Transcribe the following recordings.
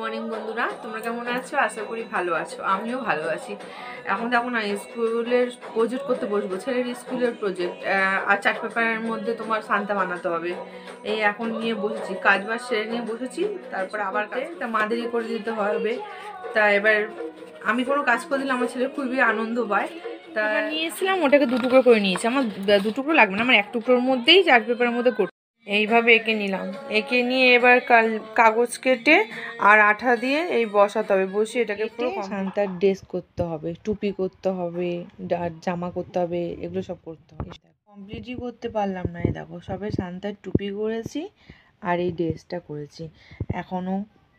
Morning বন্ধুরা, তোমরা কেমন আছো? আশা করি ভালো আছো। আমিও ভালো আছি। এখন দেখো না, স্কুলের প্রজেক্ট করতে বসবো, ছেলের স্কুলের প্রজেক্ট। আর চার্ট পেপারের মধ্যে তোমার সান্তা বানাতে হবে। এই এখন নিয়ে বসেছি, কাজ বাজ সেরে নিয়ে বসেছি। তারপর আবার তা মাদেরই করে দিতে হবে। তা এবার আমি কোনো কাজ করে দিলে আমার ছেলে খুবই আনন্দ পায়। তা নিয়ে এসেছিলাম, ওটাকে দুটুকরো করে নিয়েছি। আমার দুটুকরো লাগবে না, আমার এক টুকরোর মধ্যেই চার্ট পেপারের মধ্যে করতে। এইভাবে এঁকে নিলাম, এঁকে নিয়ে এবার কাগজ কেটে আর আঠা দিয়ে এই বসাতে হবে। বসিয়ে এটাকে পুরো সান্তার ড্রেস করতে হবে, টুপি করতে হবে, জামা করতে হবে, এগুলো সব করতে হবে। কমপ্লিটই করতে পারলাম না। এই দেখো, সবে সান্তার টুপি করেছি আর এই ড্রেসটা করেছি, এখনও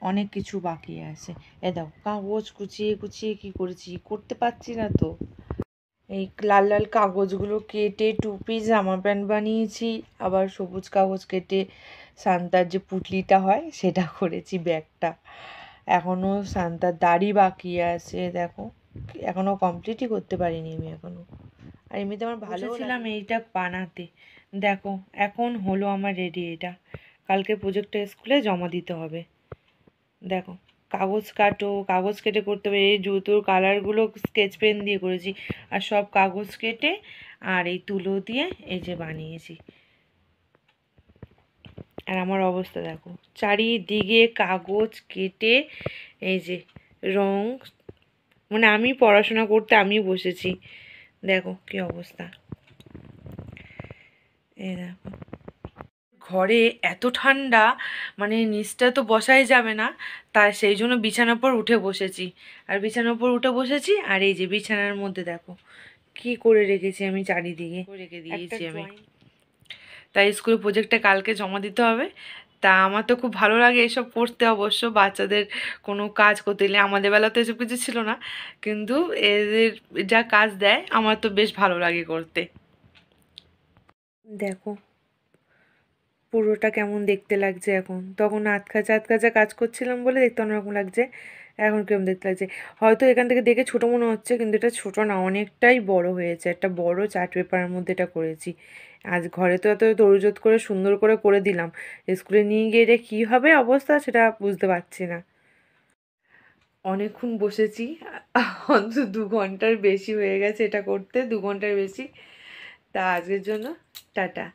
অনেক কিছু বাকি আছে। এ দেখো, কাগজ কুচিয়ে কুচিয়ে কি করেছি, করতে পারছি না তো। এই লাল লাল কাগজগুলো কেটে টুপি জামা প্যান্ট বানিয়েছি, আবার সবুজ কাগজ কেটে সান্তার যে পুটলিটা হয় সেটা করেছি, ব্যাগটা। এখনও সান্তার দাড়ি বাকি আছে, দেখো এখনও কমপ্লিটই করতে পারিনি আমি এখনও। আর এমনিতে আমার ভালো ছিলাম এইটা বানাতে। দেখো এখন হলো আমার রেডি। এটা কালকে প্রজেক্টটা স্কুলে জমা দিতে হবে। দেখো, কাগজ কাটো, কাগজ কেটে করতে হবে। এই জুতোর কালারগুলো স্কেচ পেন দিয়ে করেছি, আর সব কাগজ কেটে আর এই তুলো দিয়ে এই যে বানিয়েছি। আর আমার অবস্থা দেখো, চারিদিকে কাগজ কেটে এই যে রং, মানে আমি পড়াশোনা করতে আমি বসেছি। দেখো কি অবস্থা। এই দেখো, ঘরে এত ঠান্ডা, মানে নিচটা তো বসাই যাবে না, তাই সেই জন্য বিছানার পর উঠে বসেছি। আর বিছানার পর উঠে বসেছি, আর এই যে বিছানার মধ্যে দেখো কি করে রেখেছি আমি, চারিদিকে রেখে দিয়েছি আমি। তাই স্কুল প্রজেক্টটা কালকে জমা দিতে হবে। তা আমার তো খুব ভালো লাগে এসব করতে, অবশ্য বাচ্চাদের কোনো কাজ করতে গেলে। আমাদের বেলা তো এসব কিছু ছিল না, কিন্তু এদের যা কাজ দেয় আমার তো বেশ ভালো লাগে করতে। দেখো পুরোটা কেমন দেখতে লাগছে এখন। তখন আধখাচা কাজ করছিলাম বলে দেখতে অন্যরকম লাগছে, এখন কেমন দেখতে লাগছে। হয়তো এখান থেকে দেখে ছোটো মনে হচ্ছে, কিন্তু এটা ছোটো না, অনেকটাই বড় হয়েছে। একটা বড় চার্ট পেপারের মধ্যে এটা করেছি। আজ ঘরে তো এত তরুজোত করে সুন্দর করে দিলাম, স্কুলে নিয়ে গিয়ে এটা কী হবে অবস্থা সেটা বুঝতে পারছি না। অনেকক্ষণ বসেছি, অন্তত 2 ঘন্টার বেশি হয়ে গেছে এটা করতে, 2 ঘন্টার বেশি। তা আজকের জন্য টাটা।